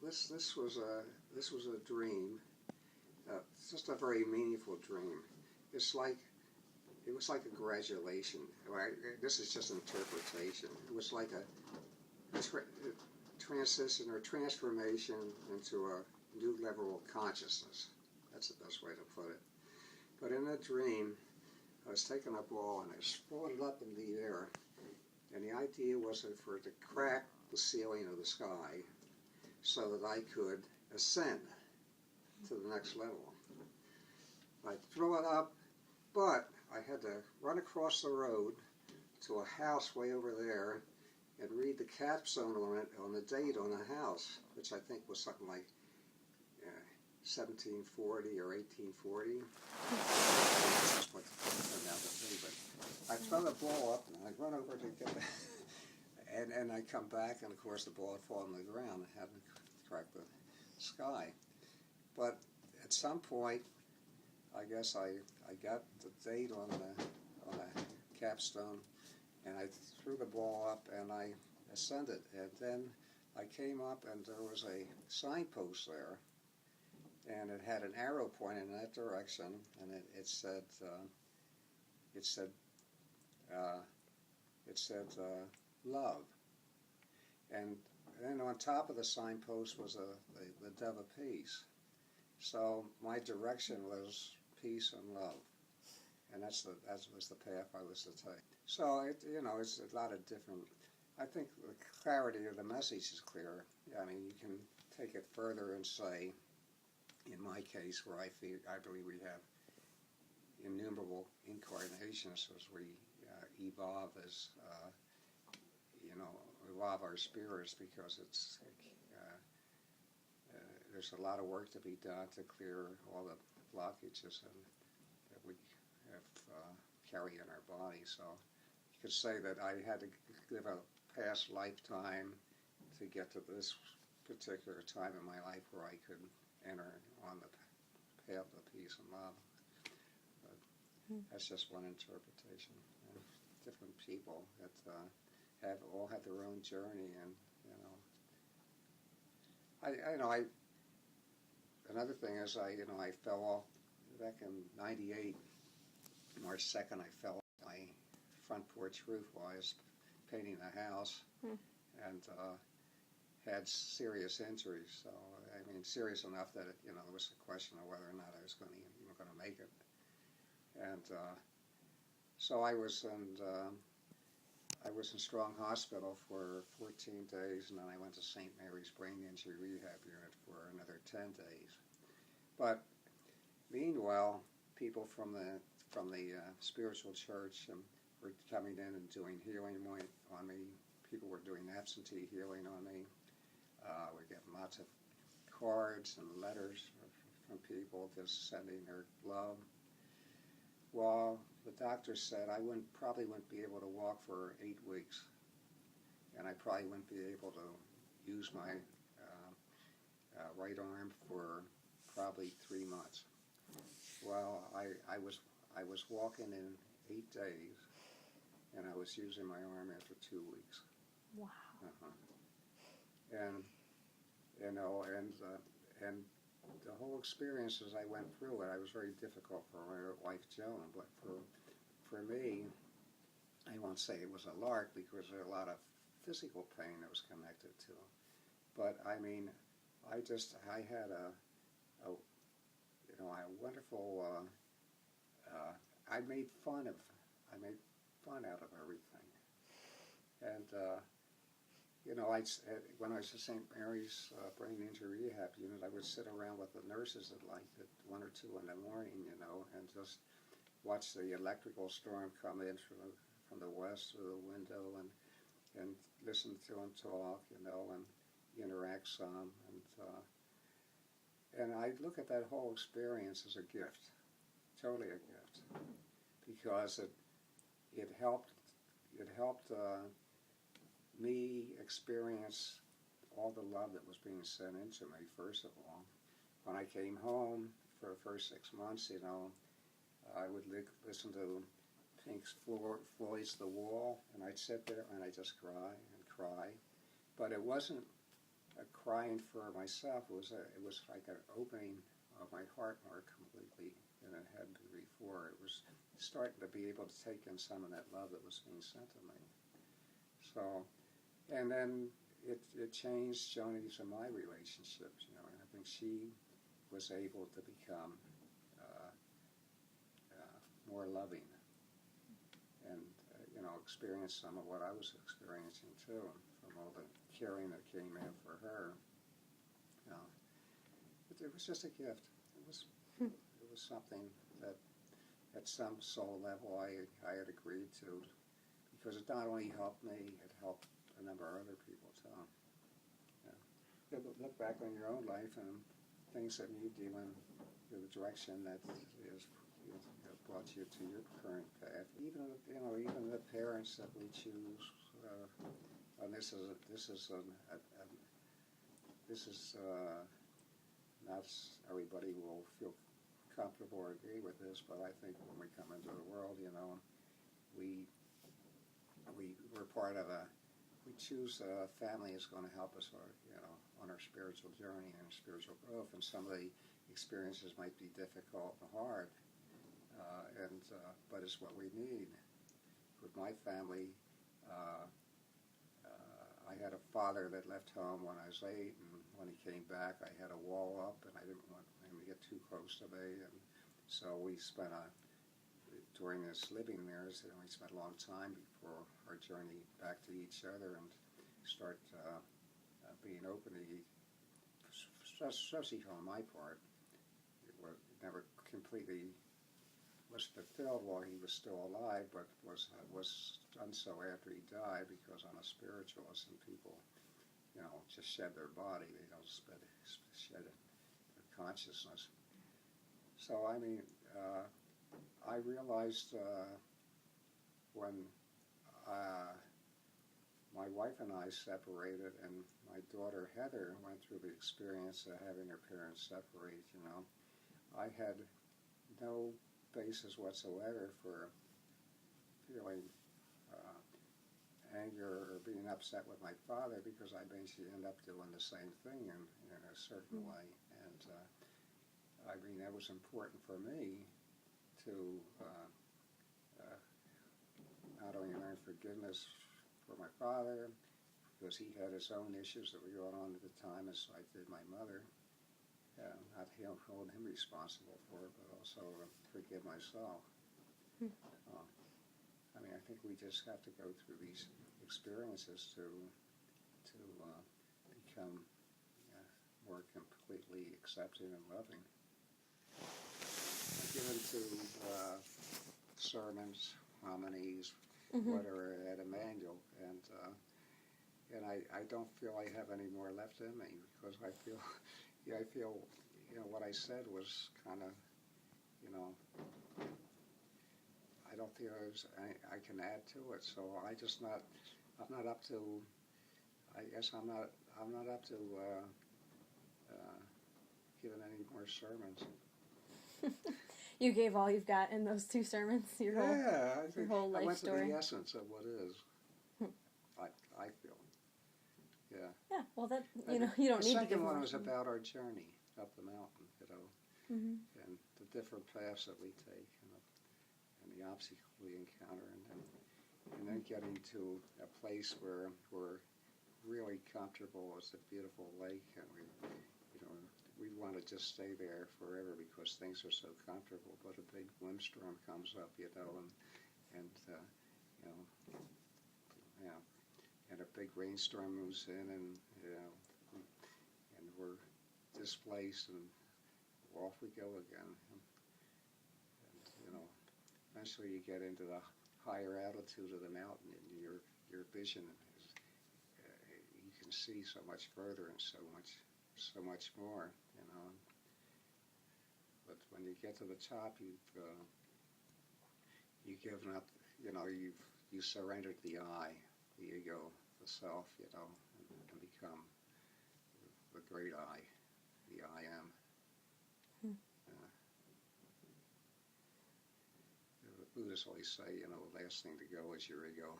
this was a dream, just a very meaningful dream. It's like it was like a graduation. This is just interpretation. It was like a transition or transformation into a new level of consciousness. That's the best way to put it. But in that dream, I was taking a ball and I was throwing it up in the air, and the idea was for it to crack the ceiling of the sky so that I could ascend to the next level. I'd throw it up, but I had to run across the road to a house way over there and read the capstone on it, on the date on the house, which I think was something like 1740 or 1840. That's what it turned out to be. But I throw the ball up and I run over to get it, and I come back, and of course the ball had fallen on the ground and hadn't cracked the sky. But at some point, I guess I got the date on the capstone, and I threw the ball up and I ascended. And then I came up and there was a signpost there, and it had an arrow pointing in that direction, and it said love. And then on top of the signpost was the dove of peace. So my direction was peace and love, and that was the path I was to take. So it's a lot of different. I think the clarity of the message is clear. I mean, you can take it further and say, in my case, where I believe we have innumerable incarnations as we evolve evolve our spirits, because it's there's a lot of work to be done to clear all the blockages that we have carry in our body. So you could say that I had to live a past lifetime to get to this particular time in my life where I could enter on the path of peace and love. But that's just one interpretation. And different people that all have their own journey, and another thing is I fell off back in '98, March 2nd. I fell off my front porch roof while I was painting the house, and had serious injuries. So I mean, serious enough that it was a question of whether or not I was going to make it. And so I was in Strong Hospital for 14 days, and then I went to St. Mary's Brain Injury Rehab Unit for another 10 days. But meanwhile, people from the spiritual church were coming in and doing healing on me. People were doing absentee healing on me. We're getting lots of cards and letters from people just sending their love. Well, the doctor said I probably wouldn't be able to walk for 8 weeks, and I probably wouldn't be able to use my right arm for probably 3 months. Well, I was walking in 8 days, and I was using my arm after 2 weeks. Wow. And the whole experience as I went through it, was very difficult for my wife Joan, but for me, I won't say it was a lark, because there was a lot of physical pain that was connected to it. But I mean, I had a wonderful. I made fun out of everything, and when I was at St. Mary's Brain Injury Rehab Unit, I would sit around with the nurses at 1 or 2 in the morning, and just watch the electrical storm come in from the west through the window, and listen to them talk, and interact some, and I look at that whole experience as a gift, totally a gift, because it helped me experience all the love that was being sent into me. First of all, when I came home for the first 6 months, I would listen to Pink Floyd's The Wall, and I'd sit there and I'd just cry and cry. But it wasn't crying for myself. It was like an opening of my heart more completely than it had been before. It was starting to be able to take in some of that love that was being sent to me. So, and then it changed Joni's and my relationships, you know, and I think she was able to become more loving and, you know, experience some of what I was experiencing too, from all the caring that came in for her. You know, it was just a gift. It was something that at some soul level I had agreed to, because it not only helped me, it helped a number of other people too. Yeah. Look back on your own life and things that moved you in the direction that is brought you to your current path. Even the parents that we choose, and this is not everybody will feel comfortable or agree with this, but I think when we come into the world, you know, we're part of we choose a family is going to help us, you know, on our spiritual journey and spiritual growth, and some of the experiences might be difficult and hard, but it's what we need. With my family, I had a father that left home when I was 8, and when he came back, I had a wall up, and I didn't want him to get too close to me, and so we spent during this living there, we spent a long time before our journey back to each other and start being open to especially on my part. It never completely was fulfilled while he was still alive, but was done so after he died, because I'm a spiritualist and people, you know, just shed their body. They don't shed their consciousness. So, I mean, I realized when my wife and I separated, and my daughter Heather went through the experience of having her parents separate, you know, I had no basis whatsoever for feeling anger or being upset with my father, because I basically ended up doing the same thing in a certain way. And I mean, that was important for me to not only learn forgiveness for my father, because he had his own issues that were going on at the time, as I did my mother. Not hold him responsible for it, but also forgive myself. I mean, I think we just have to go through these experiences to become more completely accepting and loving. I'm given to sermons, homilies, whatever at Immanuel, and I don't feel I have any more left in me, because I feel, you know, what I said was kind of, you know, I don't feel I can add to it. So I'm not up to, I guess I'm not up to giving any more sermons. You gave all you've got in those 2 sermons, your whole life I went story. to the essence of what is. I feel. Yeah. Yeah. Well, that you know, you don't need to give The second one more. was about our journey up the mountain, you know, and the different paths that we take, and the obstacles we encounter, and then getting to a place where we're really comfortable. It's a beautiful lake, and we want to just stay there forever because things are so comfortable. But a big windstorm comes up, you know, and and a big rainstorm moves in, and and we're displaced, and off we go again. And eventually you get into the higher altitude of the mountain, and your vision is you can see so much further and so much more, you know. But when you get to the top, you've given up, you know, you surrendered the I, the ego, the self, you know, and become the great I, the I am. The Buddhists always say, you know, the last thing to go is your ego.